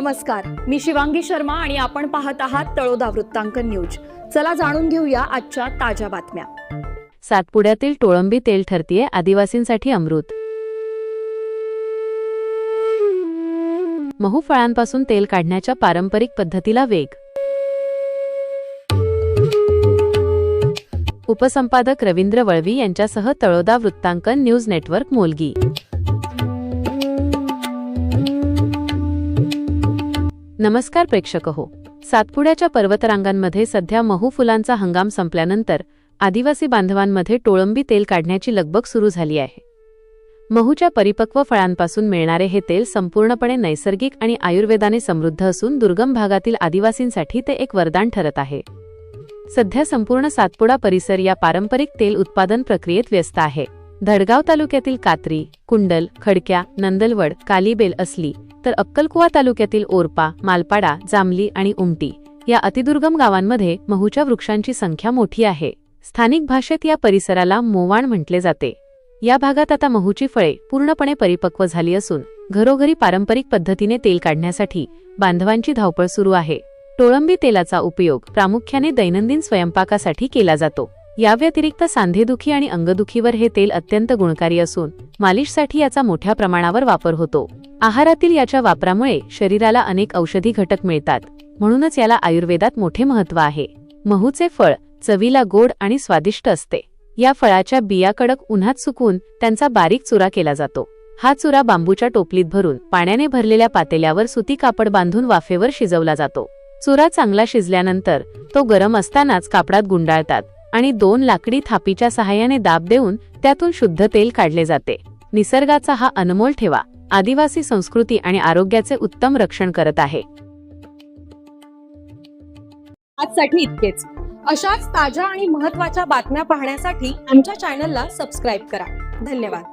नमस्कार, मी शिवांगी शर्मा आणि आपण पाहत आहात तळोदा वृत्तांकन न्यूज। चला जाणून घेऊया आजच्या ताज्या बातम्या। सातपुड्यातील टोळंबी तेल ठरतीये आदिवासींसाठी अमृत। महू फळांपासून तेल काढण्याच्या पारंपरिक पद्धतीला वेग। उपसंपादक रवींद्र वळवी यांच्यासह तळोदा वृत्तांकन न्यूज नेटवर्क मोलगी। नमस्कार प्रेक्षक हो, सातपुड्याच्या पर्वतरांगांमध्ये सध्या महू फुलांचा हंगाम संपल्यानंतर आदिवासी बांधवांमध्ये टोळंबी तेल काढण्याची लगबग सुरू झाली आहे। महूच्या परिपक्व फळांपासून मिळणारे हे तेल संपूर्णपणे नैसर्गिक आणि आयुर्वेदाने समृद्ध असून दुर्गम भागातील आदिवासींसाठी ते एक वरदान ठरत आहे। सध्या संपूर्ण सातपुडा परिसर या पारंपरिक तेल उत्पादन प्रक्रियेत व्यस्त आहे। धडगाव तालुक्यातील कात्री, कुंडल, खडक्या, नंदलवड, कालीबेल असली तर अक्कलकुवा तालुक्यातील ओरपा, मालपाडा, जामली आणि उमटी या अतिदुर्गम गावांमध्ये महूच्या वृक्षांची संख्या मोठी आहे। स्थानिक भाषेत या परिसराला मोवाण म्हटले जाते। या भागात आता महूची फळे पूर्णपणे परिपक्व झाली असून घरोघरी पारंपरिक पद्धतीने तेल काढण्यासाठी बांधवांची धावपळ सुरू आहे। टोळंबी तेलाचा उपयोग प्रामुख्याने दैनंदिन स्वयंपाकासाठी केला जातो। या व्यतिरिक्त सांधेदुखी आणि अंगदुखीवर हे तेल अत्यंत गुणकारी असून मालिशसाठी याचा मोठ्या प्रमाणावर वापर होतो। आहारातील याच्या वापरामुळे शरीराला अनेक औषधी घटक मिळतात, म्हणूनच याला आयुर्वेदात मोठे महत्त्व आहे। महूचे फळ चवीला गोड आणि स्वादिष्ट असते। या फळाच्या बिया कडक उन्हात सुकवून त्यांचा बारीक चुरा केला जातो। हा चुरा बांबूच्या टोपलीत भरून पाण्याने भरलेल्या पातेल्यावर सुती कापड बांधून वाफेवर शिजवला जातो। चुरा चांगला शिजल्यानंतर तो गरम असतानाच कापडात गुंडाळतात आणि 2 लाकडी थापीच्या सहाय्याने दाब देऊन त्यातून शुद्ध तेल काढले जाते। निसर्गाचा हा अनमोल ठेवा आदिवासी संस्कृती आणि आरोग्याचे उत्तम रक्षण करत आहे। आजसाठी इतकेच। अशाच ताज्या आणि महत्त्वाच्या बातम्या पाहण्यासाठी आमच्या चॅनलला सबस्क्राइब करा। धन्यवाद।